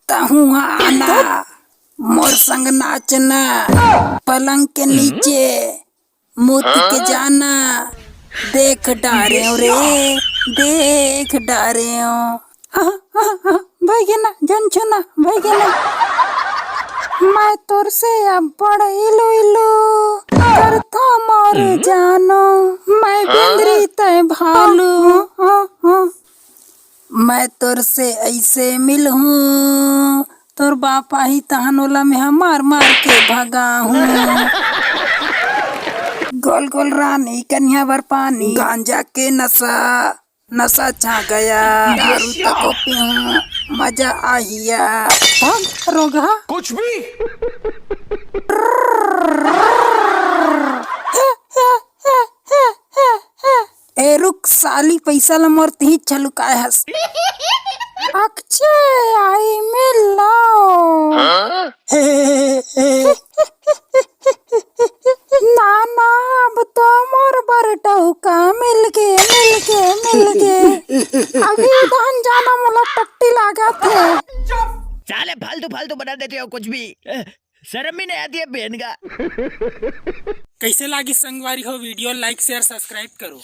देखता हूँ आना, मोर संग नाचना, पलंग के नीचे मुत के जाना। देख डारे रे, देख डारे भैया जन छुना भैया, मैं तोर से अब बड़ इलू इलू करता मोर जानो। मैं बिंदरी तय भालू, मैं तोर से ऐसे मिलूं, तोर बापा ही तहनोला में मार मार के भगा हूँ। गोल गोल रानी कन्या भर पानी, गांजा के नशा नशा छा गया, दारू तको पीऊं मजा आहिया। भाग रोगा कुछ भी। ए रुक साली, पैसा ला मोर ही चलू काय हस। अक्षय आई मिलाओ नाना, अब तो मोर बरटौका मिल गे अभी धान जाना मोला टट्टी लागा थे। साले फालतू फालतू बना देते हो कुछ भी, शर्म ही नहीं आती है बहन का। कैसे लागी संगवारी हो वीडियो, लाइक शेयर सब्सक्राइब करो।